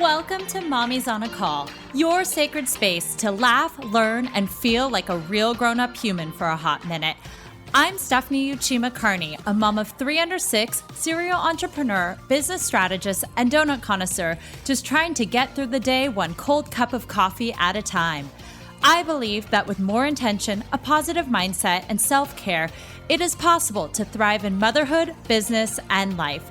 Welcome to Mommy's on a Call, your sacred space to laugh, learn, and feel like a real grown-up human for a hot minute. I'm Stephanie Uchima Carney, a mom of 3 under 6, serial entrepreneur, business strategist, and donut connoisseur, just trying to get through the day one cold cup of coffee at a time. I believe that with more intention, a positive mindset, and self-care, it is possible to thrive in motherhood, business, and life.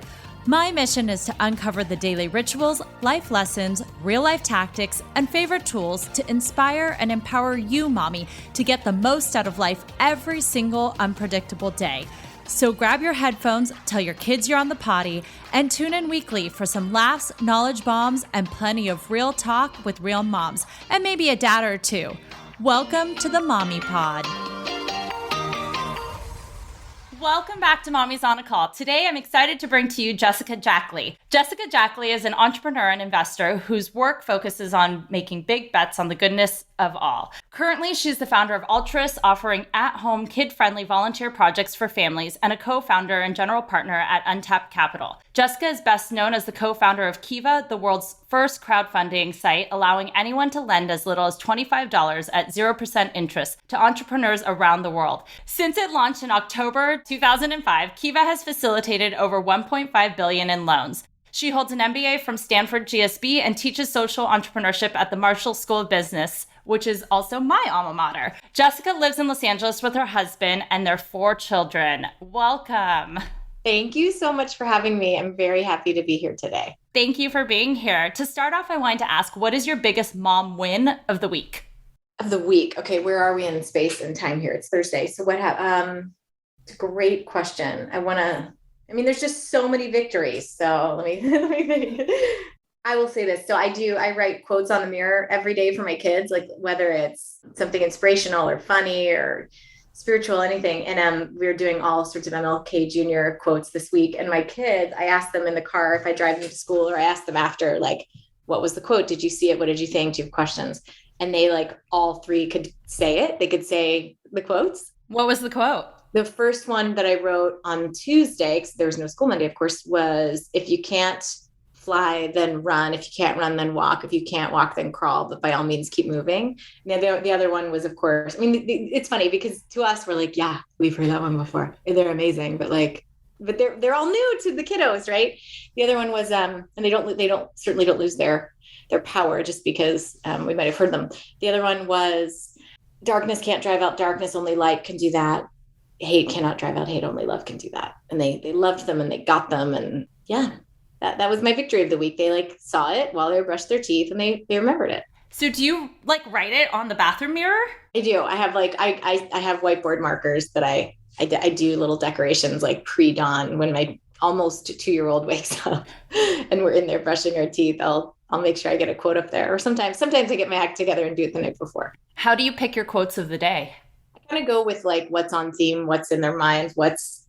My mission is to uncover the daily rituals, life lessons, real-life tactics, and favorite tools to inspire and empower you, mommy, to get the most out of life every single unpredictable day. So grab your headphones, tell your kids you're on the potty, and tune in weekly for some laughs, knowledge bombs, and plenty of real talk with real moms, and maybe a dad or two. Welcome to the Mommy Pod. Welcome back to Mommy's on a Call. Today, I'm excited to bring to you Jessica Jackley. Jessica Jackley is an entrepreneur and investor whose work focuses on making big bets on the goodness of all. Currently, she's the founder of Alltruists, offering at-home, kid-friendly volunteer projects for families, and a co-founder and general partner at Untapped Capital. Jessica is best known as the co-founder of Kiva, the world's first crowdfunding site, allowing anyone to lend as little as $25 at 0% interest to entrepreneurs around the world. Since it launched in October 2005, Kiva has facilitated over $1.5 billion in loans. She holds an MBA from Stanford GSB and teaches social entrepreneurship at the Marshall School of Business, which is also my alma mater. Jessica lives in Los Angeles with her husband and their 4 children. Welcome. Thank you so much for having me. I'm very happy to be here today. Thank you for being here. To start off, I wanted to ask, what is your biggest mom win of the week? Of the week. Okay, where are we in space and time here? It's Thursday. So what happened? It's a great question. There's just so many victories. So let me think. I will say this. So I write quotes on the mirror every day for my kids, like whether it's something inspirational or funny or spiritual, anything. And we're doing all sorts of MLK Jr. quotes this week. And my kids, I ask them in the car if I drive them to school, or I ask them after, like, what was the quote? Did you see it? What did you think? Do you have questions? And they all 3 could say it. They could say the quotes. What was the quote? The first one that I wrote on Tuesday, because there was no school Monday, of course, was, if you can't fly, then run. If you can't run, then walk. If you can't walk, then crawl. But by all means, keep moving. And the other one was, of course, it's funny because to us, we're like, yeah, we've heard that one before. They're amazing, but they're all new to the kiddos, right? The other one was, and they certainly don't lose their power just because we might have heard them. The other one was, darkness can't drive out darkness, only light can do that. Hate cannot drive out hate, only love can do that. And they loved them and they got them. And yeah, that was my victory of the week. They saw it while they brushed their teeth and they remembered it. So do you write it on the bathroom mirror? I do. I have I have whiteboard markers that I do little decorations pre-dawn when my almost 2-year-old wakes up and we're in there brushing our teeth. I'll make sure I get a quote up there. Or sometimes I get my act together and do it the night before. How do you pick your quotes of the day? I kind of go with what's on theme, what's in their minds,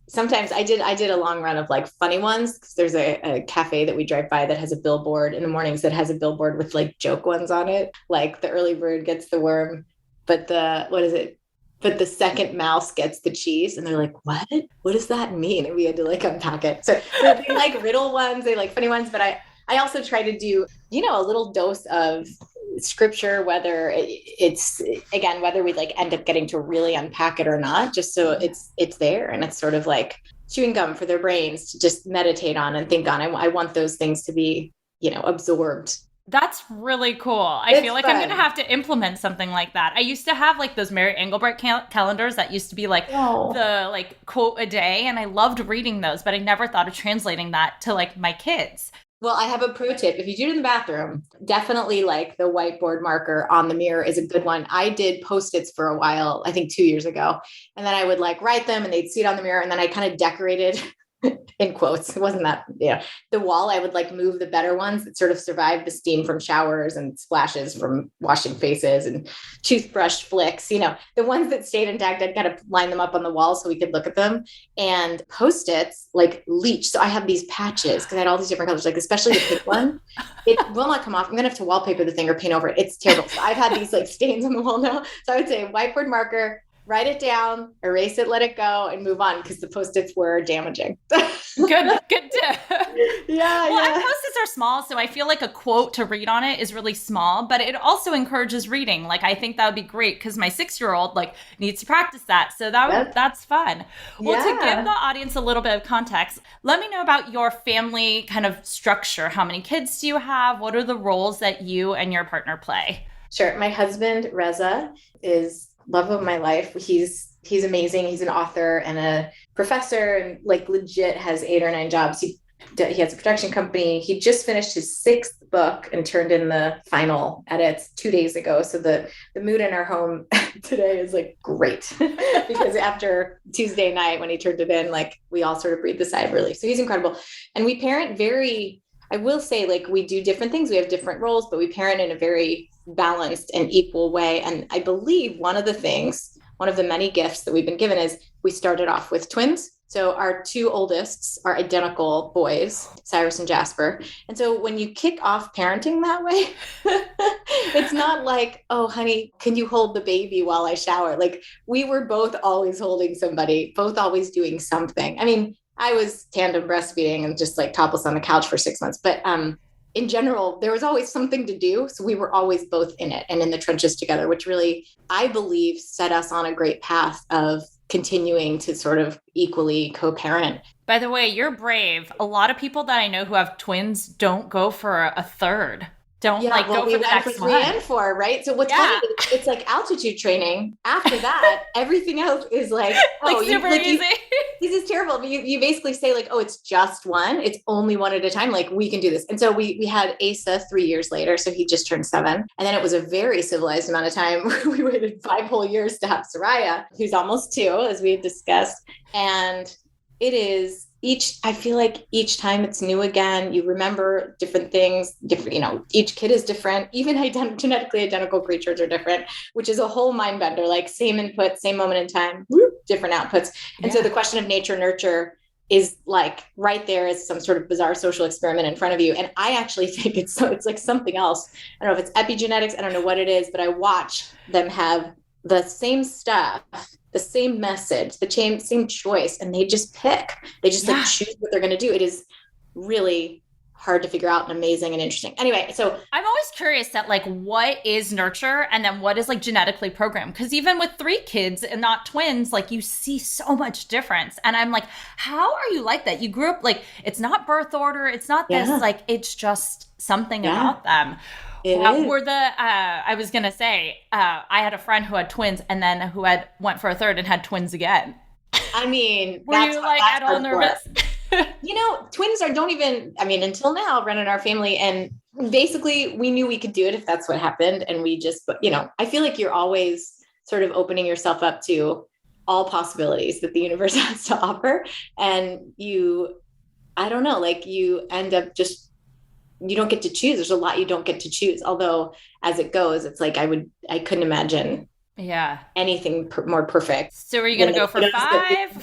sometimes I did a long run of funny ones, because there's a cafe that we drive by that has a billboard in the mornings that has a billboard with joke ones on it. Like, the early bird gets the worm, but but the second mouse gets the cheese. And they're like, what? What does that mean? And we had to unpack it. So they like riddle ones, they like funny ones, but I also try to do, a little dose of scripture, whether whether we end up getting to really unpack it or not, just so it's there. And it's sort of like chewing gum for their brains to just meditate on and think on. I want those things to be, absorbed. That's really cool. I feel like fun. I'm going to have to implement something like that. I used to have those Mary Engelbert calendars that used to be the quote a day. And I loved reading those, but I never thought of translating that to my kids. Well, I have a pro tip. If you do it in the bathroom, definitely the whiteboard marker on the mirror is a good one. I did Post-its for a while, I think 2 years ago. And then I would write them and they'd see it on the mirror. And then I kind of decorated in quotes. It wasn't that, the wall. I would move the better ones that sort of survived the steam from showers and splashes from washing faces and toothbrush flicks, the ones that stayed intact. I'd kind of line them up on the wall so we could look at them. And Post-its leach. So I have these patches because I had all these different colors, especially the pink one. It will not come off. I'm going to have to wallpaper the thing or paint over it. It's terrible. So I've had these stains on the wall now. So I would say whiteboard marker, write it down, erase it, let it go, and move on, because the Post-its were damaging. Good tip. Yeah, Well, and yeah. Post-its are small, so I feel like a quote to read on it is really small, but it also encourages reading. Like, I think that would be great because my 6-year-old like needs to practice that. So That's, that's fun. Well, to give the yeah. audience a little bit of context, let me know about your family kind of structure. How many kids do you have? What are the roles that you and your partner play? Sure. My husband, Reza, is love of my life. He's amazing. He's an author and a professor and like legit has 8 or 9 jobs. He has a production company. He just finished his 6th book and turned in the final edits 2 days ago. So the mood in our home today is like great because after Tuesday night when he turned it in, like we all sort of breathed a sigh of relief. So he's incredible. And we parent very, I will say, like we do different things. We have different roles, but we parent in a very balanced and equal way. And I believe one of the many gifts that we've been given is we started off with twins. So our 2 oldest are identical boys, Cyrus and Jasper. And so when you kick off parenting that way, it's not like, oh, honey, can you hold the baby while I shower? Like we were both always holding somebody, both always doing something. I mean, I was tandem breastfeeding and just like topless on the couch for 6 months. But in general, there was always something to do. So we were always both in it and in the trenches together, which really, I believe, set us on a great path of continuing to sort of equally co-parent. By the way, you're brave. A lot of people that I know who have twins don't go for a third. Don't go for the next one. 3 and 4, right? So what's funny, it's like altitude training. After that, everything else is like, oh, super easy. This is terrible. But you basically say like, oh, it's just one. It's only one at a time. Like we can do this. And so we had Asa 3 years later. So he just turned 7. And then it was a very civilized amount of time. We waited 5 whole years to have Soraya, who's almost 2, as we had discussed. And it is I feel like each time it's new again, you remember different things, each kid is different. Even genetically identical creatures are different, which is a whole mind bender, like same input, same moment in time, different outputs. And so the question of nature nurture is like right there is some sort of bizarre social experiment in front of you. And I actually think it's like something else. I don't know if it's epigenetics. I don't know what it is, but I watch them have the same stuff, the same message, the same choice, and they just pick. They just like choose what they're going to do. It is really hard to figure out and amazing and interesting. Anyway, so I'm always curious that like what is nurture and then what is like genetically programmed? Because even with 3 kids and not twins, like you see so much difference. And I'm like, how are you like that? You grew up like it's not birth order, it's not this, like it's just something about them. I was going to say, I had a friend who had twins and then who went for a third and had twins again. I mean, were you like at all nervous? Twins until now run in our family. And basically we knew we could do it if that's what happened. And we just, I feel like you're always sort of opening yourself up to all possibilities that the universe has to offer. And I don't know, like you end up you don't get to choose. There's a lot you don't get to choose. Although as it goes, it's like I couldn't imagine anything more perfect. So are you going to go for 5?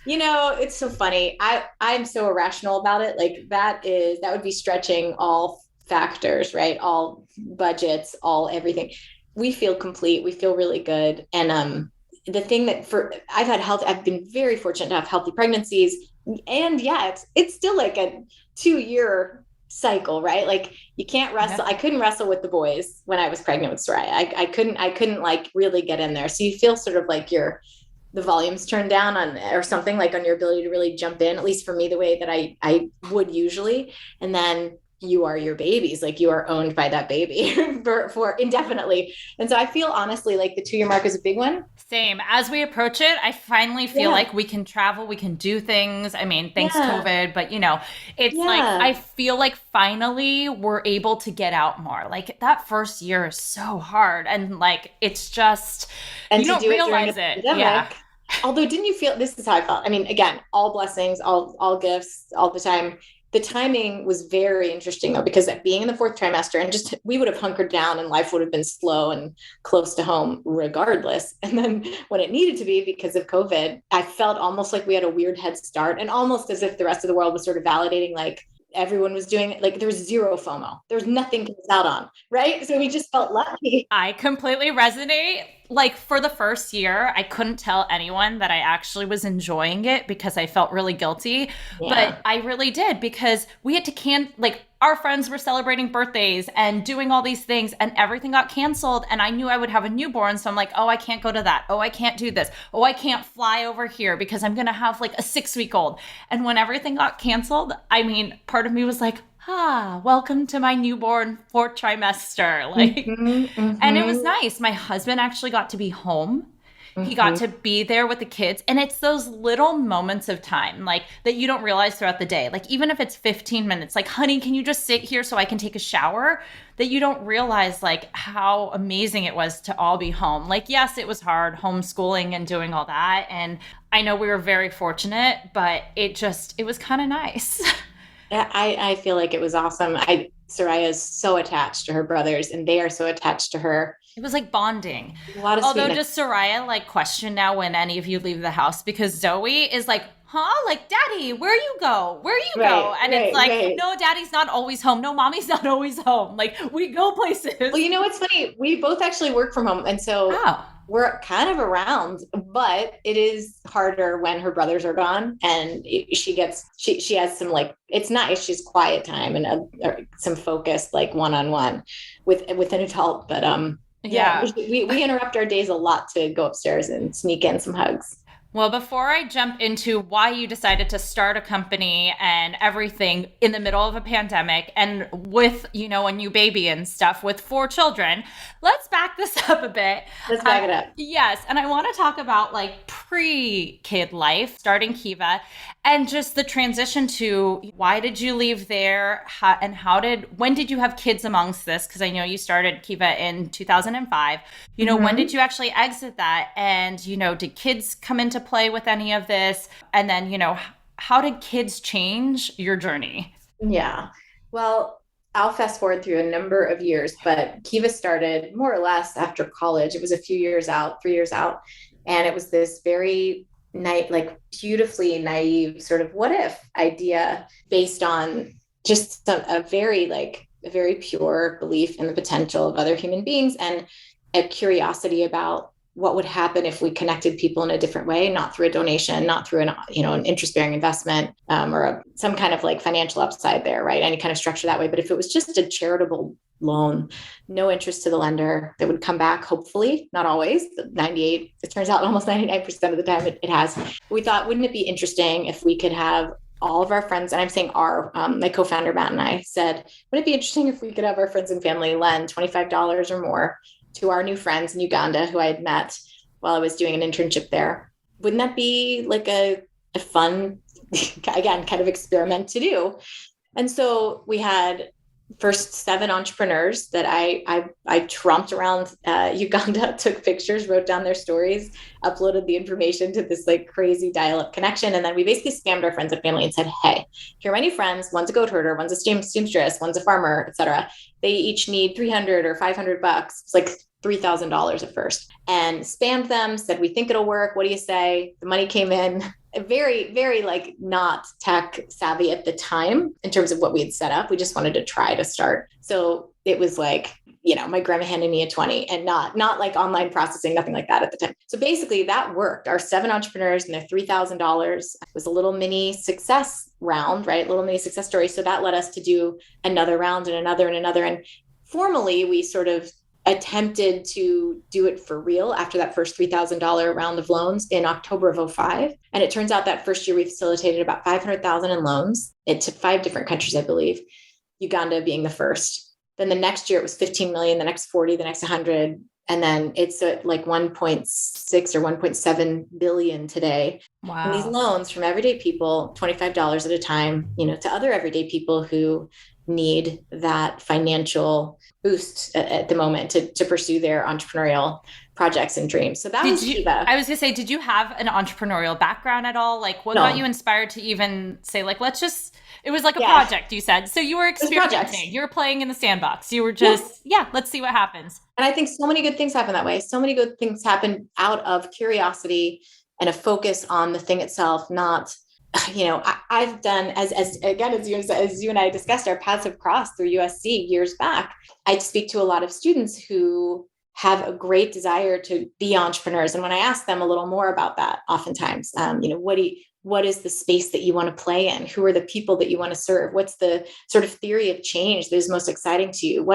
It's so funny. I'm so irrational about it. Like that would be stretching all factors, right? All budgets, all everything. We feel complete. We feel really good. And the thing that I've been very fortunate to have healthy pregnancies. And it's still like a 2-year cycle, right? Like you can't wrestle. I couldn't wrestle with the boys when I was pregnant with Soraya. I couldn't like really get in there. So you feel sort of like the volume's turned down or something, like on your ability to really jump in, at least for me, the way that I would usually. And then you are your babies, like you are owned by that baby for indefinitely. And so I feel honestly like the 2-year mark is a big one. Same. As we approach it, I finally feel like we can travel, we can do things. I mean, thanks COVID, but it's like, I feel like finally we're able to get out more. Like that first year is so hard. And like, it's just, you don't realize it. Yeah. Although didn't you feel, this is how I felt. I mean, again, all blessings, all gifts all the time. The timing was very interesting though, because being in the 4th trimester and just, we would have hunkered down and life would have been slow and close to home regardless. And then when it needed to be because of COVID, I felt almost like we had a weird head start and almost as if the rest of the world was sort of validating, like everyone was doing it. Like there was zero FOMO. There was nothing to miss out on. Right. So we just felt lucky. I completely resonate. like for the first year, I couldn't tell anyone that I actually was enjoying it because I felt really guilty. Yeah. But I really did, because we had to like our friends were celebrating birthdays and doing all these things, and everything got canceled. And I knew I would have a newborn. So I'm like, oh, I can't go to that. Oh, I can't do this. Oh, I can't fly over here because I'm going to have like a 6-week-old. And when everything got canceled, I mean, part of me was like, welcome to my newborn 4th trimester. Like, and it was nice. My husband actually got to be home. He got to be there with the kids. And it's those little moments of time, like, that you don't realize throughout the day. Like, even if it's 15 minutes, like, honey, can you just sit here so I can take a shower? That you don't realize, like, how amazing it was to all be home. Like, yes, it was hard homeschooling and doing all that. And I know we were very fortunate, but it was kind of nice. I feel like it was awesome. Soraya is so attached to her brothers, and they are so attached to her. It was like bonding. A lot of Although, sweetness. does Soraya like question now when any of you leave the house? Because Zoe is like, like, Daddy, where you go? Where you go? And it's like, no, Daddy's not always home. No, Mommy's not always home. Like, we go places. Well, you know, what's funny? We both actually work from home. And so we're kind of around, but it is harder when her brothers are gone, and she has some, like, it's nice. She's quiet time and some focused, like, one-on-one with an adult. But we interrupt our days a lot to go upstairs and sneak in some hugs. Well, before I jump into why you decided to start a company and everything in the middle of a pandemic and with, a new baby and stuff with 4 children, let's back this up a bit. Let's back it up. Yes. And I want to talk about like PreKid Life, starting Kiva, and just the transition to why did you leave there? When did you have kids amongst this? Because I know you started Kiva in 2005. When did you actually exit that? And, did kids come into play with any of this? And then, how did kids change your journey? Yeah. Well, I'll fast forward through a number of years, but Kiva started more or less after college. It was a few years out, 3 years out. And it was this very beautifully naive sort of what if idea based on just a very pure belief in the potential of other human beings and a curiosity about what would happen if we connected people in a different way, not through a donation, not through an interest-bearing investment or some kind of like financial upside there, right? Any kind of structure that way. But if it was just a charitable loan, no interest to the lender, that would come back, hopefully, not always, but 98, it turns out almost 99% of the time it has. We thought, wouldn't it be interesting if we could have all of our friends, and I'm saying my co-founder, Matt, and I said, wouldn't it be interesting if we could have our friends and family lend $25 or more to our new friends in Uganda who I had met while I was doing an internship there? Wouldn't that be like a fun, again, kind of experiment to do? And so we had first 7 entrepreneurs that I tromped around Uganda, took pictures, wrote down their stories, uploaded the information to this like crazy dial-up connection. And then we basically spammed our friends and family and said, hey, here are my new friends. One's a goat herder, one's a seamstress, one's a farmer, etc. They each need $300 or $500. It's like $3,000 at first, and spammed them, said, we think it'll work. What do you say? The money came in. Very, very like not tech savvy at the time in terms of what we had set up. We just wanted to try to start. So it was like, my grandma handed me a 20 and not like online processing, nothing like that at the time. So basically that worked. Our 7 entrepreneurs and their $3,000 was a little mini success round, right? Little mini success story. So that led us to do another round and another and another. And formally we sort of attempted to do it for real after that first $3,000 round of loans in October of 2005. And it turns out that first year we facilitated about 500,000 in loans. It took 5 different countries, I believe, Uganda being the first. Then the next year it was 15 million, the next 40, the next 100. And then it's at like 1.6 or 1.7 billion today. Wow. And these loans from everyday people, $25 at a time, to other everyday people who need that financial boost at the moment to pursue their entrepreneurial projects and dreams. So that was Kiva. I was going to say, did you have an entrepreneurial background at all? Like what got you inspired to even say like, it was like a project, you said. So you were experimenting, you were playing in the sandbox. You were just, let's see what happens. And I think so many good things happen that way. So many good things happen out of curiosity and a focus on the thing itself, not, I've done as you and I discussed, our paths have crossed through USC years back. I speak to a lot of students who have a great desire to be entrepreneurs. And when I ask them a little more about that, oftentimes, what is the space that you want to play in? Who are the people that you want to serve? What's the sort of theory of change that is most exciting to you?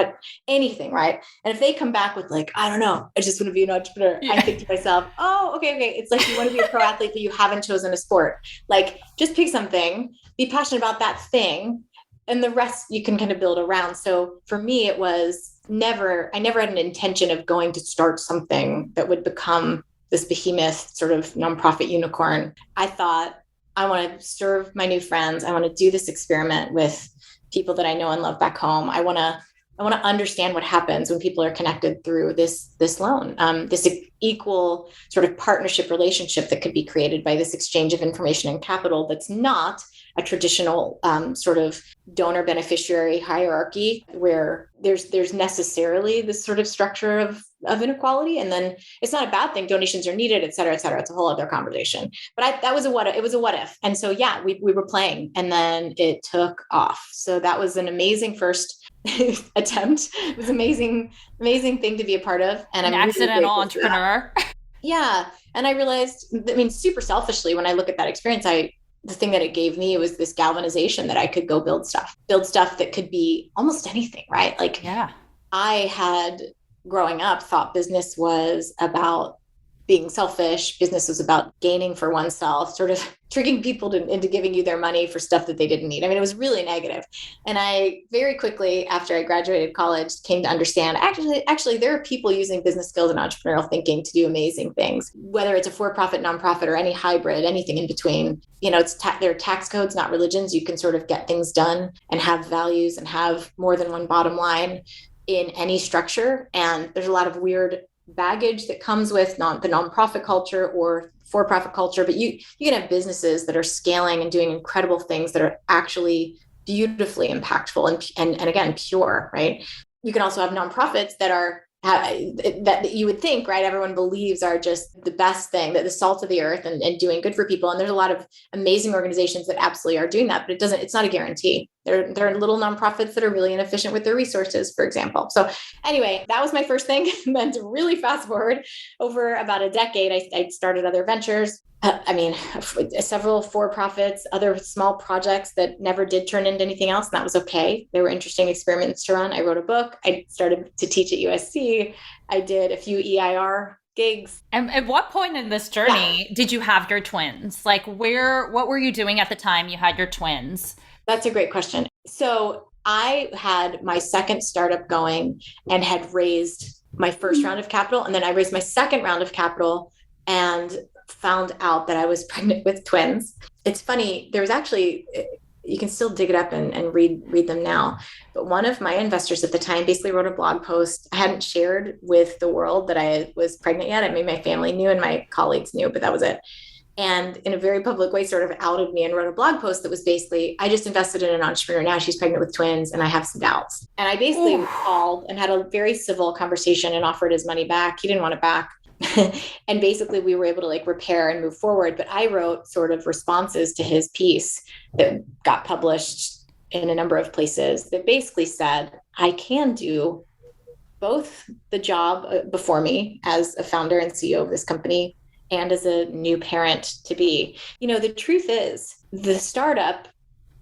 Anything, right? And if they come back with like, I don't know, I just want to be an entrepreneur. Yeah. I think to myself, oh, okay. It's like you want to be a pro athlete, but you haven't chosen a sport. Like, just pick something, be passionate about that thing, and the rest you can kind of build around. So for me, it was I never had an intention of going to start something that would become this behemoth sort of nonprofit unicorn. I thought, I want to serve my new friends. I want to do this experiment with people that I know and love back home. I want to understand what happens when people are connected through this loan, this equal sort of partnership relationship that could be created by this exchange of information and capital that's not a traditional sort of donor beneficiary hierarchy where there's necessarily this sort of structure of inequality. And then it's not a bad thing. Donations are needed, et cetera, et cetera. It's a whole other conversation. But it was a what if. And so, yeah, we were playing, and then it took off. So that was an amazing first attempt. It was amazing thing to be a part of. And an I'm accidental really entrepreneur. Yeah. And I realized, super selfishly, when I look at that experience, the thing that it gave me was this galvanization that I could go build stuff that could be almost anything, right? Like, yeah, I had growing up thought business was about being selfish. Business was about gaining for oneself, sort of tricking people into giving you their money for stuff that they didn't need. I mean, it was really negative. And I very quickly, after I graduated college, came to understand, actually, there are people using business skills and entrepreneurial thinking to do amazing things, whether it's a for-profit, nonprofit, or any hybrid, anything in between. There are tax codes, not religions. You can sort of get things done and have values and have more than one bottom line in any structure. And there's a lot of weird baggage that comes with the nonprofit culture or for-profit culture, but you can have businesses that are scaling and doing incredible things that are actually beautifully impactful and again, pure, right? You can also have nonprofits that are that you would think, right, everyone believes are just the best thing, that the salt of the earth and doing good for people. And there's a lot of amazing organizations that absolutely are doing that, but it's not a guarantee. There are little nonprofits that are really inefficient with their resources, for example. So anyway, that was my first thing. And then to really fast forward over about a decade, I started other ventures. Several for-profits, other small projects that never did turn into anything else. And that was okay. They were interesting experiments to run. I wrote a book. I started to teach at USC. I did a few EIR gigs. And at what point in this journey did you have your twins? Like what were you doing at the time you had your twins? That's a great question. So I had my second startup going and had raised my first round of capital. And then I raised my second round of capital and found out that I was pregnant with twins. It's funny. There was actually, you can still dig it up and read them now. But one of my investors at the time basically wrote a blog post. I hadn't shared with the world that I was pregnant yet. I mean, my family knew and my colleagues knew, but that was it. And in a very public way, sort of outed me and wrote a blog post that was basically, I just invested in an entrepreneur. Now she's pregnant with twins and I have some doubts. And I basically called and had a very civil conversation and offered his money back. He didn't want it back. And basically we were able to repair and move forward. But I wrote sort of responses to his piece that got published in a number of places that basically said, I can do both the job before me as a founder and CEO of this company and as a new parent to be. The truth is the startup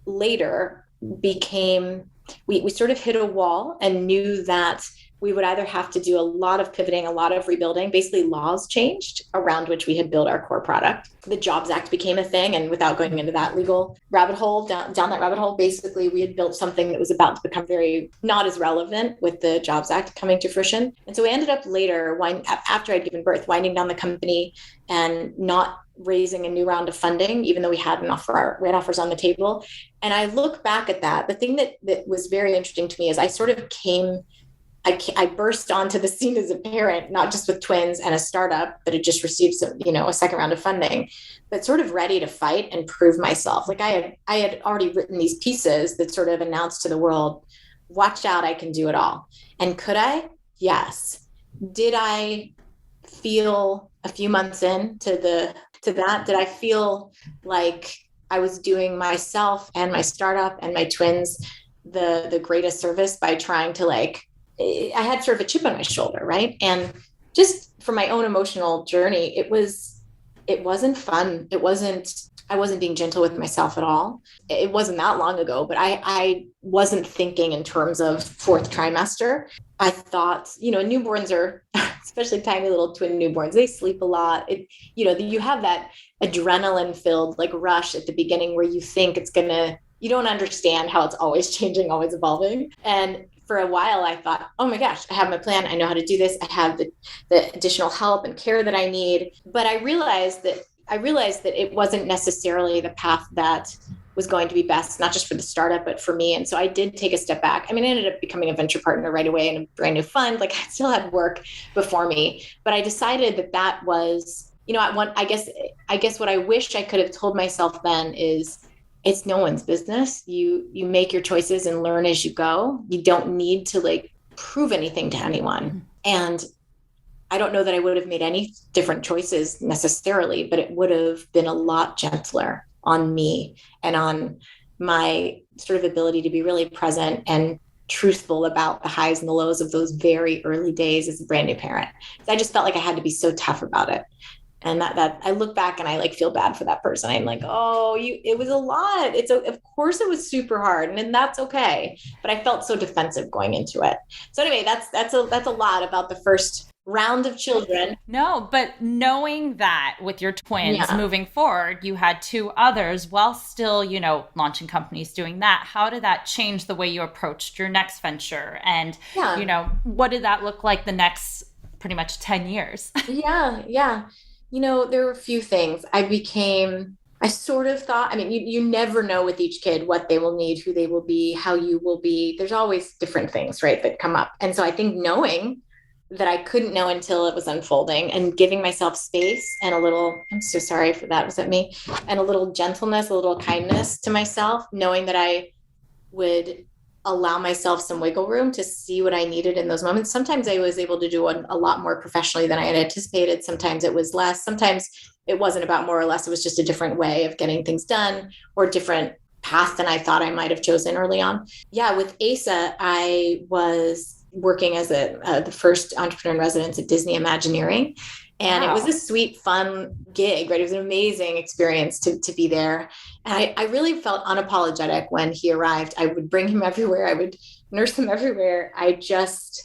later became, we sort of hit a wall and knew that we would either have to do a lot of pivoting, a lot of rebuilding. Basically, laws changed around which we had built our core product. The Jobs Act became a thing. And without going into that legal rabbit hole, down that rabbit hole, basically, we had built something that was about to become very not as relevant with the Jobs Act coming to fruition. And so we ended up later, after I'd given birth, winding down the company and not raising a new round of funding, even though we had offers on the table. And I look back at that. The thing that was very interesting to me is I sort of I burst onto the scene as a parent, not just with twins and a startup that had just received a second round of funding, but sort of ready to fight and prove myself. Like I had already written these pieces that sort of announced to the world, watch out, I can do it all. And could I? Yes. Did I feel a few months into that? Did I feel like I was doing myself and my startup and my twins the greatest service by trying to I had sort of a chip on my shoulder, right? And just for my own emotional journey, it wasn't fun. I wasn't being gentle with myself at all. It wasn't that long ago, but I wasn't thinking in terms of fourth trimester. I thought, newborns are, especially tiny little twin newborns, they sleep a lot. You have that adrenaline filled like rush at the beginning where you think you don't understand how it's always changing, always evolving. And for a while, I thought, oh my gosh, I have my plan. I know how to do this. I have the additional help and care that I need. But I realized that it wasn't necessarily the path that was going to be best, not just for the startup, but for me. And so I did take a step back. I mean, I ended up becoming a venture partner right away in a brand new fund. Like, I still had work before me, but I decided that was, I guess what I wish I could have told myself then is, it's no one's business. You make your choices and learn as you go. You don't need to like prove anything to anyone. And I don't know that I would have made any different choices necessarily, but it would have been a lot gentler on me and on my sort of ability to be really present and truthful about the highs and the lows of those very early days as a brand new parent. I just felt like I had to be so tough about it. And that I look back and I like feel bad for that person. I'm like, it was a lot. Of course it was super hard, and that's okay. But I felt so defensive going into it. So anyway, that's a lot about the first round of children. No, but knowing that with your twins moving forward, you had two others while still, launching companies, doing that. How did that change the way you approached your next venture? And, what did that look like the next pretty much 10 years? Yeah. There were a few things. I sort of thought, I mean, you never know with each kid what they will need, who they will be, how you will be. There's always different things, right, that come up. And so I think knowing that I couldn't know until it was unfolding and giving myself space and I'm so sorry for that. Was that me? And a little gentleness, a little kindness to myself, knowing that I would allow myself some wiggle room to see what I needed in those moments. Sometimes I was able to do a lot more professionally than I had anticipated. Sometimes it was less. Sometimes it wasn't about more or less. It was just a different way of getting things done or different path than I thought I might have chosen early on. Yeah, with Asa, I was working as the first entrepreneur in residence at Disney Imagineering. And It was a sweet, fun gig, right? It was an amazing experience to be there. And I really felt unapologetic when he arrived. I would bring him everywhere. I would nurse him everywhere. I was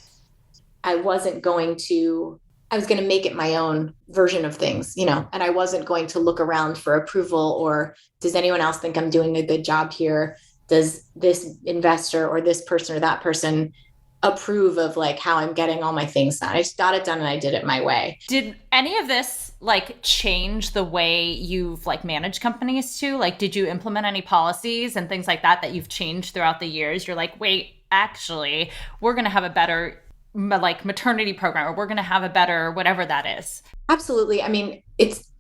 going to make it my own version of things, and I wasn't going to look around for approval or does anyone else think I'm doing a good job here? Does this investor or this person or that person approve of like how I'm getting all my things done? I just got it done and I did it my way. Did any of this like change the way you've like managed companies too? Like, did you implement any policies and things like that you've changed throughout the years? You're like, wait, actually, we're going to have a better like maternity program, or we're going to have a better whatever that is. Absolutely. I mean,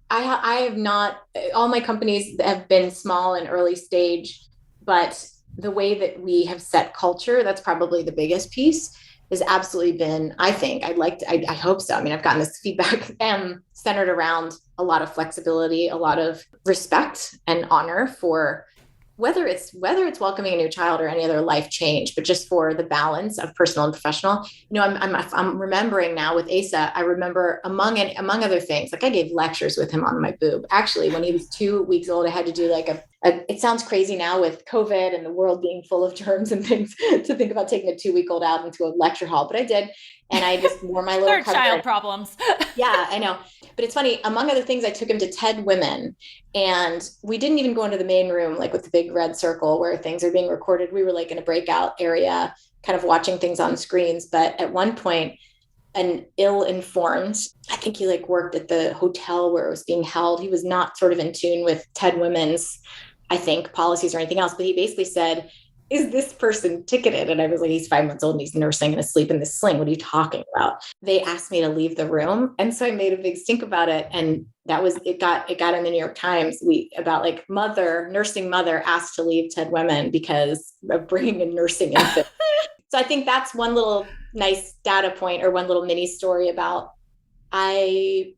I have not, all my companies have been small and early stage, but the way that we have set culture, that's probably the biggest piece, has absolutely been, I think, I hope so. I mean, I've gotten this feedback centered around a lot of flexibility, a lot of respect and honor for whether it's welcoming a new child or any other life change, but just for the balance of personal and professional. I'm remembering now with Asa, I remember among other things, like I gave lectures with him on my boob. Actually, when he was 2 weeks old, I had to do like it sounds crazy now with COVID and the world being full of germs and things to think about taking a 2-week-old out into a lecture hall, but I did. And I just wore my little third child problems. Yeah, I know. But it's funny, among other things, I took him to TED Women, and we didn't even go into the main room, like with the big red circle where things are being recorded. We were like in a breakout area, kind of watching things on screens. But at one point, an ill-informed, I think he like worked at the hotel where it was being held. He was not sort of in tune with TED Women's, I think, policies or anything else. But he basically said, is this person ticketed? And I was like, he's 5 months old and he's nursing and asleep in this sling. What are you talking about? They asked me to leave the room. And so I made a big stink about it. And it got in the New York Times about like nursing mother asked to leave TED Women because of bringing a nursing infant. So I think that's one little nice data point or one little mini story about, I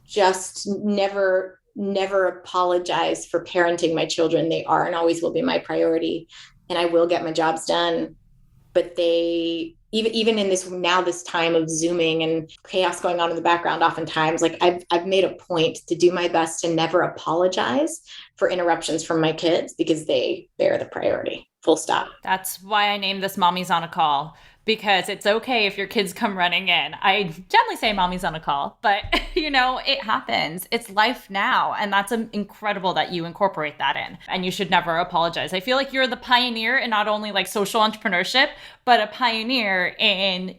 just never apologize for parenting my children. They are and always will be my priority. And I will get my jobs done but they, even in this time of Zooming and chaos going on in the background, oftentimes, like I've made a point to do my best to never apologize for interruptions from my kids, because they bear the priority, full stop. That's why I named this Mommy's on a Call, because it's okay if your kids come running in. I generally say mommy's on a call, but it happens. It's life now. And that's incredible that you incorporate that in, and you should never apologize. I feel like you're the pioneer in not only like social entrepreneurship, but a pioneer in,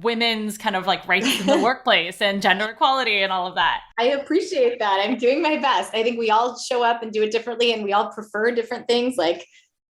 women's kind of like rights in the workplace and gender equality and all of that. I appreciate that. I'm doing my best. I think we all show up and do it differently, and we all prefer different things. Like,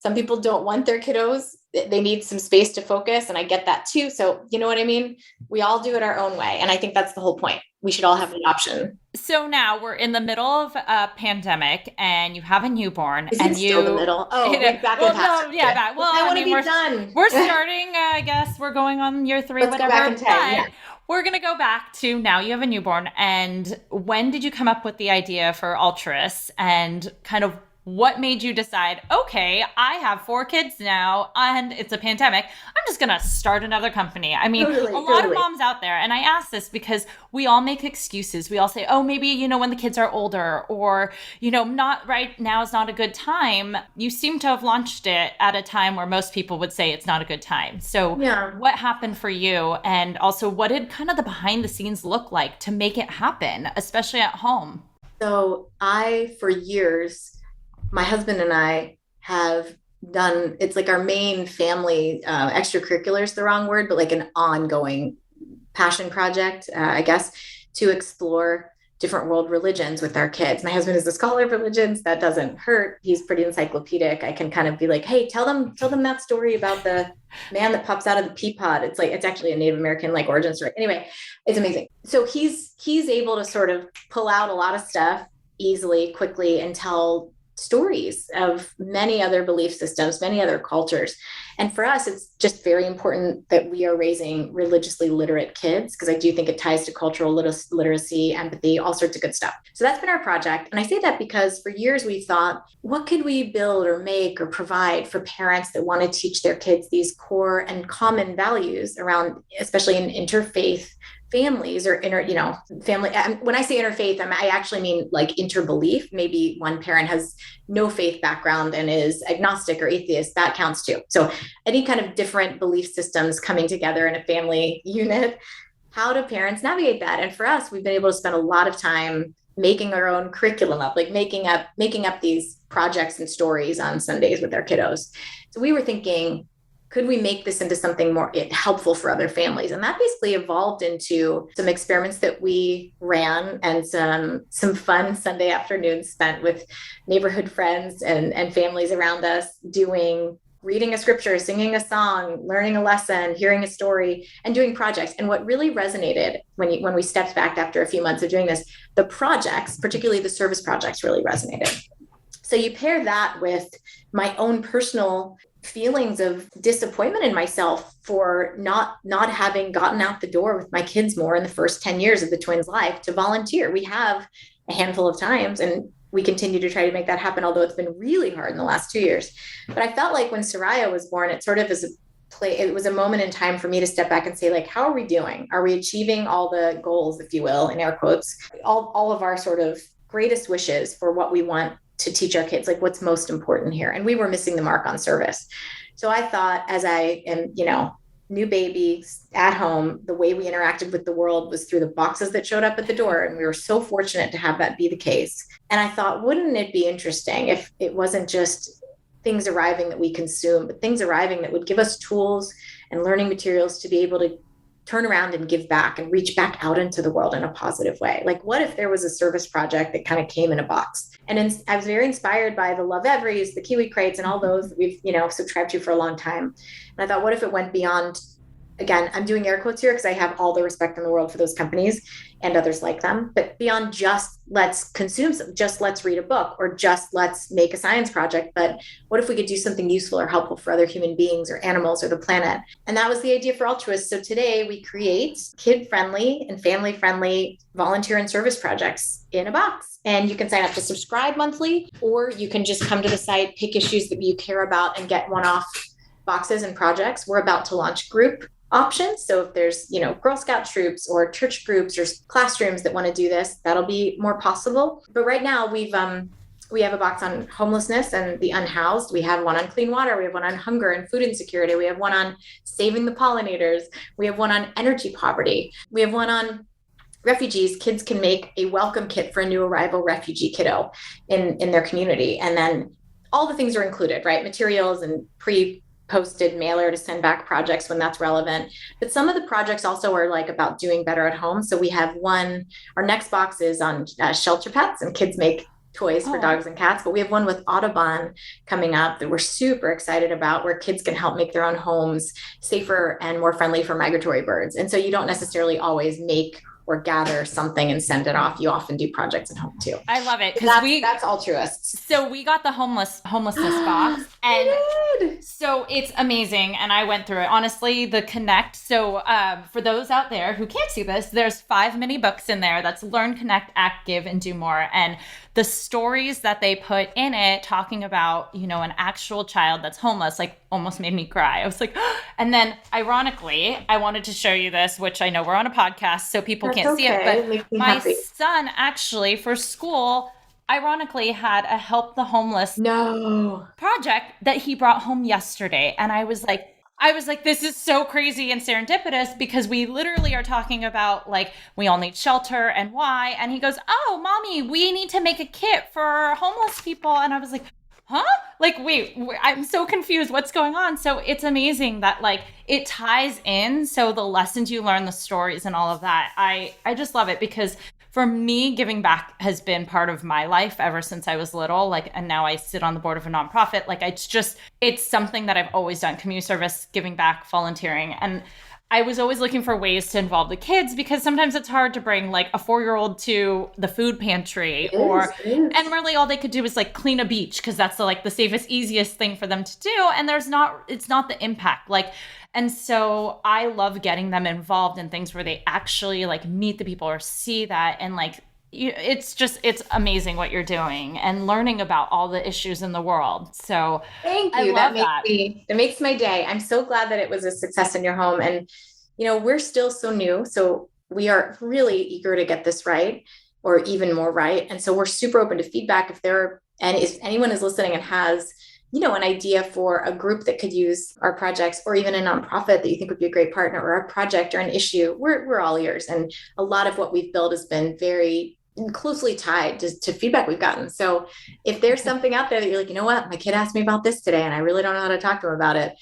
some people don't want their kiddos. They need some space to focus. And I get that too. So you know what I mean? We all do it our own way. And I think that's the whole point. We should all have the option. So now we're in the middle of a pandemic and you have a newborn. Is it still the middle? Oh, back in the past. No, yeah, back. Well, I want to be done. We're starting, I guess we're going on year 3, Let's whatever. Go back in time, yeah. We're going to go back to now you have a newborn. And when did you come up with the idea for Alltruists, and kind of what made you decide, okay, I have 4 kids now and it's a pandemic, I'm just going to start another company? I mean, a lot of moms out there, and I ask this because we all make excuses. We all say, oh, maybe, when the kids are older, or, not right now is not a good time. You seem to have launched it at a time where most people would say it's not a good time. So What happened for you? And also, what did kind of the behind the scenes look like to make it happen, especially at home? So for years, my husband and I have done, it's like our main family extracurricular is the wrong word, but like an ongoing passion project, I guess, to explore different world religions with our kids. My husband is a scholar of religions. That doesn't hurt. He's pretty encyclopedic. I can kind of be like, hey, tell them that story about the man that pops out of the pea pod. It's actually a Native American origin story. Anyway, it's amazing. So he's able to sort of pull out a lot of stuff easily, quickly, and tell stories of many other belief systems, many other cultures. And for us, it's just very important that we are raising religiously literate kids, because I do think it ties to cultural literacy, empathy, all sorts of good stuff. So that's been our project. And I say that because for years we thought, what could we build or make or provide for parents that want to teach their kids these core and common values around, especially in interfaith families or family. When I say interfaith, I actually mean like interbelief. Maybe one parent has no faith background and is agnostic or atheist. That counts too. So any kind of different belief systems coming together in a family unit. How do parents navigate that? And for us, we've been able to spend a lot of time making our own curriculum up, like making up these projects and stories on Sundays with our kiddos. So we were thinking, could we make this into something more helpful for other families? And that basically evolved into some experiments that we ran and some fun Sunday afternoons spent with neighborhood friends and families around us, reading a scripture, singing a song, learning a lesson, hearing a story, and doing projects. And what really resonated when we stepped back after a few months of doing this, the projects, particularly the service projects, really resonated. So you pair that with my own personal feelings of disappointment in myself for not having gotten out the door with my kids more in the first 10 years of the twins' life to volunteer. We have a handful of times, and we continue to try to make that happen, although it's been really hard in the last 2 years. But I felt like when Soraya was born, it sort of it was a moment in time for me to step back and say, like, how are we doing? Are we achieving all the goals, if you will, in air quotes, all of our sort of greatest wishes for what we want to teach our kids, like what's most important here? And we were missing the mark on service. So I thought, as I am, new baby at home, the way we interacted with the world was through the boxes that showed up at the door. And we were so fortunate to have that be the case. And I thought, wouldn't it be interesting if it wasn't just things arriving that we consume, but things arriving that would give us tools and learning materials to be able to turn around and give back and reach back out into the world in a positive way? Like, what if there was a service project that kind of came in a box? And I was very inspired by the Love Everys, the Kiwi Crates, and all those that we've, subscribed to for a long time. And I thought, what if it went beyond, again, I'm doing air quotes here because I have all the respect in the world for those companies and others like them, but beyond just let's consume, just let's read a book, or just let's make a science project. But what if we could do something useful or helpful for other human beings or animals or the planet? And that was the idea for Alltruists. So today we create kid-friendly and family-friendly volunteer and service projects in a box. And you can sign up to subscribe monthly, or you can just come to the site, pick issues that you care about, and get one-off boxes and projects. We're about to launch group options. So if there's, Girl Scout troops or church groups or classrooms that want to do this, that'll be more possible. But right now we have a box on homelessness and the unhoused. We have one on clean water. We have one on hunger and food insecurity. We have one on saving the pollinators. We have one on energy poverty. We have one on refugees. Kids can make a welcome kit for a new arrival refugee kiddo in their community. And then all the things are included, right? Materials and posted mailer to send back projects when that's relevant. But some of the projects also are like about doing better at home. So we have our next box is on shelter pets, and kids make toys for dogs and cats. But we have one with Audubon coming up that we're super excited about, where kids can help make their own homes safer and more friendly for migratory birds. And so you don't necessarily always make or gather something and send it off. You often do projects at home too. I love it, because that's Alltruists. So we got the homelessness box, and so it's amazing. And I went through it. Honestly, the Connect. So for those out there who can't see this, there's 5 mini books in there. That's Learn, Connect, Act, Give, and Do More. And the stories that they put in it, talking about, an actual child that's homeless, like almost made me cry. I was like, and then ironically, I wanted to show you this, which I know we're on a podcast, so people can't see it, but my son actually for school, ironically, had a Help the Homeless project that he brought home yesterday. And I was like, this is so crazy and serendipitous, because we literally are talking about like, we all need shelter and why. And he goes, oh, mommy, we need to make a kit for homeless people. And I was like, huh? Like, wait, I'm so confused. What's going on? So it's amazing that like it ties in. So the lessons you learn, the stories and all of that, I just love it, because for me, giving back has been part of my life ever since I was little. Like, and now I sit on the board of a nonprofit. Like, it's something that I've always done: community service, giving back, volunteering. And I was always looking for ways to involve the kids, because sometimes it's hard to bring like a 4-year-old to the food pantry, and really all they could do is like clean a beach, because that's the safest, easiest thing for them to do. And it's not the impact. And so I love getting them involved in things where they actually like meet the people or see that. And like, it's amazing what you're doing and learning about all the issues in the world. So thank you. That makes my day. I'm so glad that it was a success in your home. And, we're still so new. So we are really eager to get this right, or even more right. And so we're super open to feedback. If anyone is listening and has an idea for a group that could use our projects, or even a nonprofit that you think would be a great partner, or a project or an issue, we're all ears. And a lot of what we've built has been very closely tied to feedback we've gotten. So if there's something out there that you're like, what, my kid asked me about this today and I really don't know how to talk to him about it,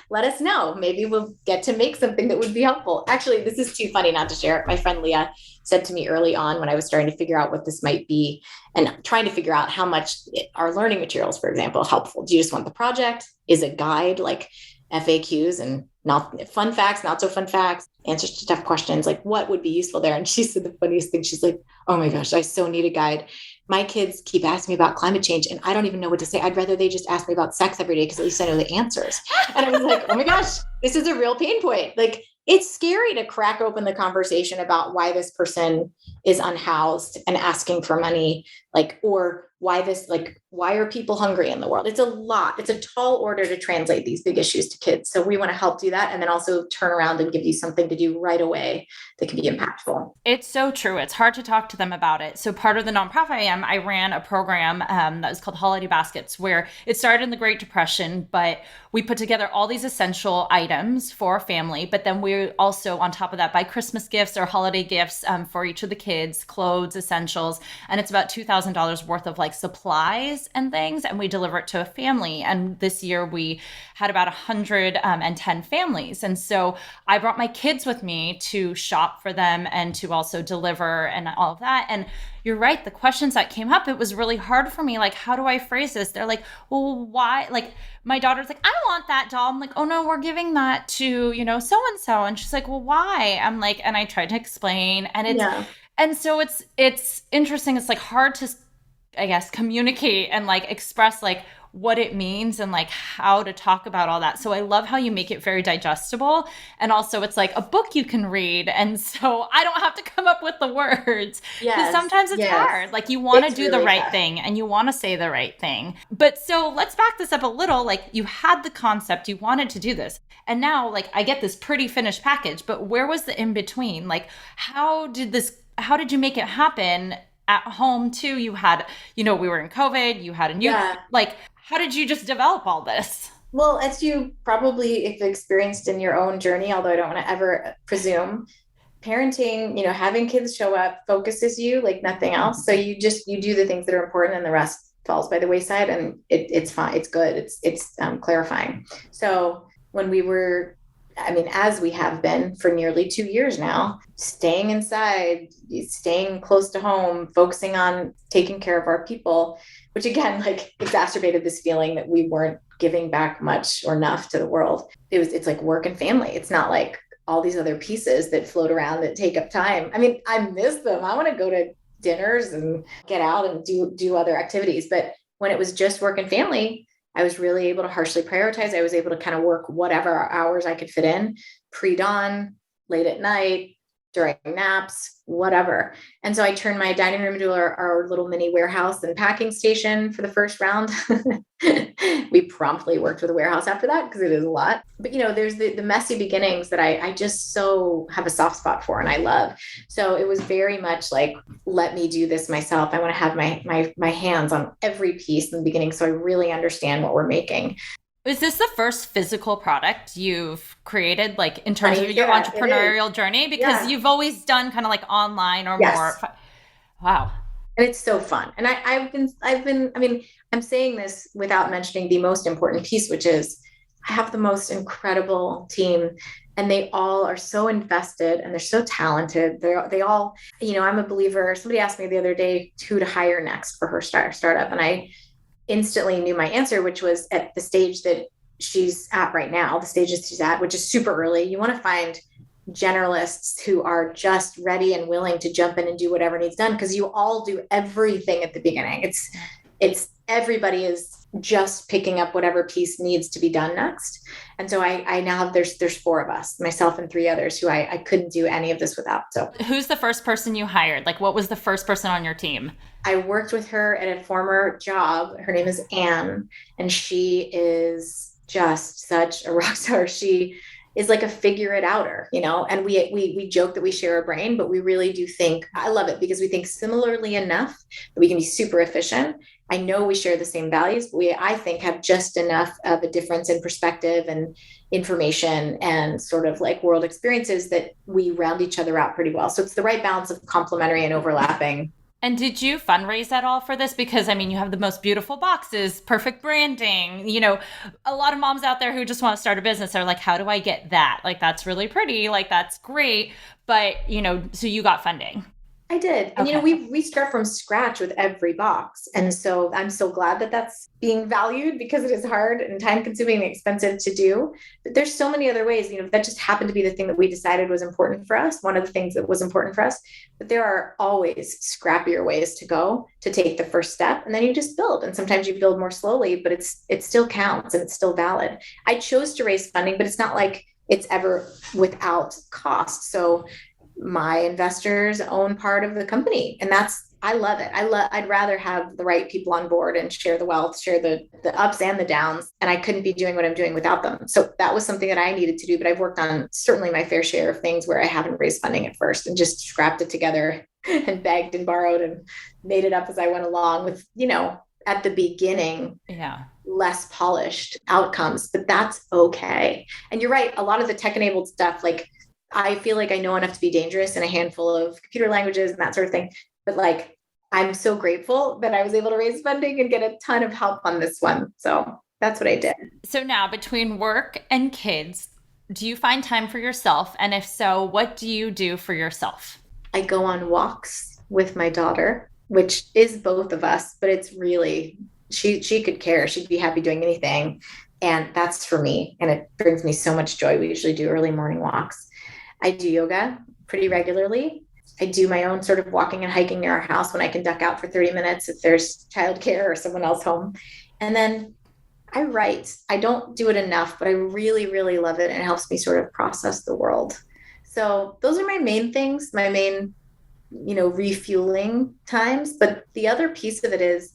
let us know. Maybe we'll get to make something that would be helpful. Actually, this is too funny not to share it. My friend Leah said to me early on, when I was starting to figure out what this might be and trying to figure out how much our learning materials, for example, are helpful. Do you just want the project? Is a guide like FAQs and not fun facts, not so fun facts, answers to tough questions? Like, what would be useful there? And she said the funniest thing. She's like, oh my gosh, I so need a guide. My kids keep asking me about climate change and I don't even know what to say. I'd rather they just ask me about sex every day, because at least I know the answers. And I was like, oh my gosh, this is a real pain point. Like, it's scary to crack open the conversation about why this person is unhoused and asking for money, or why are people hungry in the world? It's a lot. It's a tall order to translate these big issues to kids. So we want to help do that, and then also turn around and give you something to do right away that can be impactful. It's so true. It's hard to talk to them about it. So part of the nonprofit I ran a program that was called Holiday Baskets, where it started in the Great Depression, but we put together all these essential items for a family. But then we also, on top of that, buy Christmas gifts or holiday gifts for each of the kids, clothes, essentials. And it's about $2,000 worth of supplies and things. And we deliver it to a family. And this year we had about 110 families. And so I brought my kids with me to shop for them and to also deliver and all of that. And you're right. The questions that came up, it was really hard for me. Like, how do I phrase this? They're like, well, why? Like, my daughter's like, I want that doll. I'm like, oh no, we're giving that to, so-and-so. And she's like, well, why? I'm like, and I tried to explain, and and so it's interesting. It's hard to, I guess, communicate and express what it means and like how to talk about all that. So I love how you make it very digestible. And also it's like a book you can read. And so I don't have to come up with the words. Because sometimes it's hard. Like you want to do the right thing and you want to say the right thing. But so let's back this up a little. Like you had the concept, you wanted to do this. And now like I get this pretty finished package, but where was the in between? Like how did you make it happen at home too? You had, we were in COVID, you had a new, like, how did you just develop all this? Well, as you probably have experienced in your own journey, although I don't want to ever presume, parenting, having kids show up focuses you like nothing else. So you do the things that are important and the rest falls by the wayside, and it's fine. It's good. It's clarifying. So when we were, as we have been for nearly 2 years now, staying inside, staying close to home, focusing on taking care of our people, which again, like exacerbated this feeling that we weren't giving back much or enough to the world. It's like work and family. It's not like all these other pieces that float around that take up time. I miss them. I want to go to dinners and get out and do other activities. But when it was just work and family, I was really able to harshly prioritize. I was able to kind of work whatever hours I could fit in, pre-dawn, late at night, during naps, whatever. And so I turned my dining room into our little mini warehouse and packing station for the first round. We promptly worked with a warehouse after that because it is a lot. But, there's the messy beginnings that I just so have a soft spot for and I love. So it was very much like, let me do this myself. I want to have my hands on every piece in the beginning so I really understand what we're making. Is this the first physical product you've created, like in terms of your entrepreneurial journey? Because you've always done kind of like online or more. Wow. And it's so fun. And I'm saying this without mentioning the most important piece, which is I have the most incredible team and they all are so invested and they're so talented. They all, I'm a believer. Somebody asked me the other day who to hire next for her startup. And I instantly knew my answer, which was at the stage that she's at right now, the stage that she's at, which is super early. You want to find generalists who are just ready and willing to jump in and do whatever needs done, because you all do everything at the beginning. It's everybody is just picking up whatever piece needs to be done next. And so I now have, there's 4 of us, myself and 3 others who I couldn't do any of this without. So who's the first person you hired? Like what was the first person on your team? I worked with her at a former job. Her name is Anne, and she is just such a rock star. She is like a figure it outer, and we joke that we share a brain, but we really do think, I love it because we think similarly enough that we can be super efficient. I know we share the same values, but I think have just enough of a difference in perspective and information and sort of like world experiences that we round each other out pretty well. So it's the right balance of complementary and overlapping. And did you fundraise at all for this? Because, you have the most beautiful boxes, perfect branding. A lot of moms out there who just want to start a business are like, how do I get that? Like, that's really pretty. Like, that's great. But, so you got funding. I did. And, Okay. we start from scratch with every box. And so I'm so glad that that's being valued because it is hard and time consuming and expensive to do. But there's so many other ways, that just happened to be the thing that we decided was important for us. One of the things that was important for us, but there are always scrappier ways to go to take the first step. And then you just build. And sometimes you build more slowly, but it still counts and it's still valid. I chose to raise funding, but it's not like it's ever without cost. So my investors own part of the company, and I love it. I'd rather have the right people on board and share the wealth, share the ups and the downs. And I couldn't be doing what I'm doing without them. So that was something that I needed to do, but I've worked on certainly my fair share of things where I haven't raised funding at first and just scrapped it together and begged and borrowed and made it up as I went along with, at the beginning, less polished outcomes, but that's okay. And you're right. A lot of the tech enabled stuff, like I feel like I know enough to be dangerous in a handful of computer languages and that sort of thing. But like, I'm so grateful that I was able to raise funding and get a ton of help on this one. So that's what I did. So now between work and kids, do you find time for yourself? And if so, what do you do for yourself? I go on walks with my daughter, which is both of us, but it's really, she could care. She'd be happy doing anything. And that's for me. And it brings me so much joy. We usually do early morning walks. I do yoga pretty regularly. I do my own sort of walking and hiking near our house when I can duck out for 30 minutes if there's childcare or someone else home. And then I write. I don't do it enough, but I really, really love it. And it helps me sort of process the world. So those are my main things, my main, refueling times. But the other piece of it is,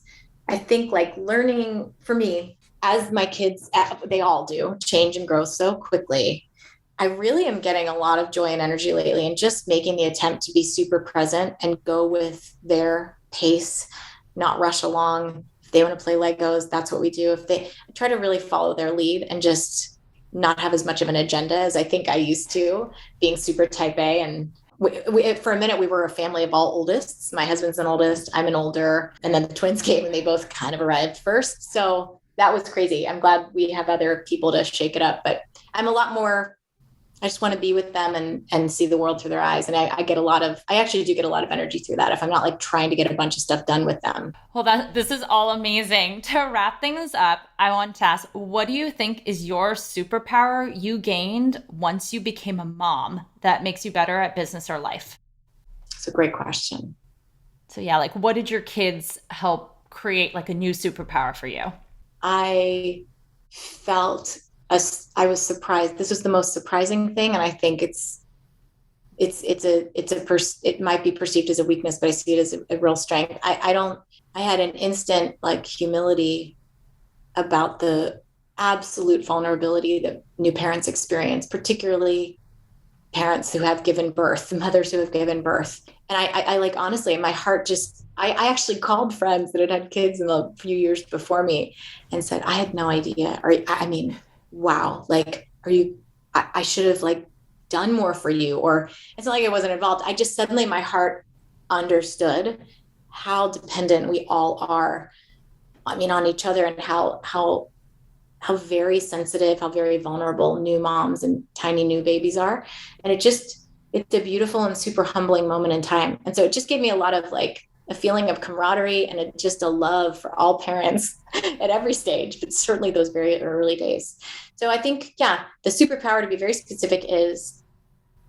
I think like learning for me, as my kids, they all do change and grow so quickly. I really am getting a lot of joy and energy lately and just making the attempt to be super present and go with their pace, not rush along. If they want to play Legos, that's what we do. If they try to really follow their lead and just not have as much of an agenda as I think I used to, being super type A. And we, for a minute, we were a family of all oldists. My husband's an oldest, I'm an older, and then the twins came and they both kind of arrived first. So that was crazy. I'm glad we have other people to shake it up, but I'm a lot more, I just want to be with them and see the world through their eyes. And I actually do get a lot of energy through that if I'm not like trying to get a bunch of stuff done with them. Well, this is all amazing. To wrap things up, I want to ask, what do you think is your superpower you gained once you became a mom that makes you better at business or life? It's a great question. So yeah, like what did your kids help create like a new superpower for you? I was surprised. This was the most surprising thing. And I think it might be perceived as a weakness, but I see it as a real strength. I had an instant like humility about the absolute vulnerability that new parents experience, particularly parents who have given birth, mothers who have given birth. And I like, honestly, my heart just, I actually called friends that had kids in the few years before me and said, I had no idea. Wow, like, I should have like done more for you. Or it's not like I wasn't involved. I just suddenly, my heart understood how dependent we all are, on each other, and how very sensitive, how very vulnerable new moms and tiny new babies are. And it's a beautiful and super humbling moment in time. And so it just gave me a lot of like a feeling of camaraderie and just a love for all parents at every stage, but certainly those very early days. So I think, the superpower, to be very specific, is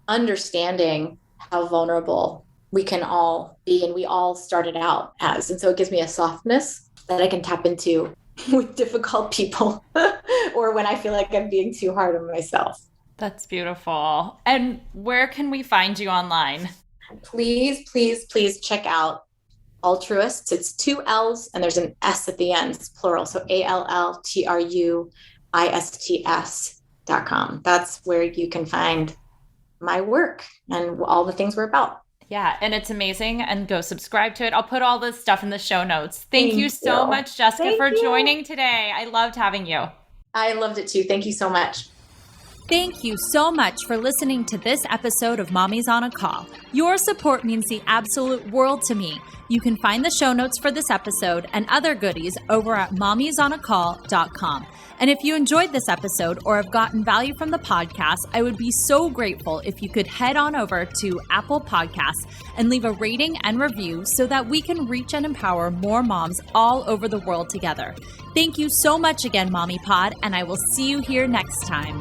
understanding how vulnerable we can all be, and we all started out as. And so it gives me a softness that I can tap into with difficult people or when I feel like I'm being too hard on myself. That's beautiful. And where can we find you online? Please, please, please check out Alltruists. It's 2 L's and there's an S at the end. It's plural. So ALLTRUISTS.com. That's where you can find my work and all the things we're about. Yeah, and it's amazing. And go subscribe to it. I'll put all this stuff in the show notes. Thank you so much, Jessica, for joining today. I loved having you. I loved it too. Thank you so much. Thank you so much for listening to this episode of Mommy's on a Call. Your support means the absolute world to me. You can find the show notes for this episode and other goodies over at mommysonacall.com. And if you enjoyed this episode or have gotten value from the podcast, I would be so grateful if you could head on over to Apple Podcasts and leave a rating and review so that we can reach and empower more moms all over the world together. Thank you so much again, Mommy Pod, and I will see you here next time.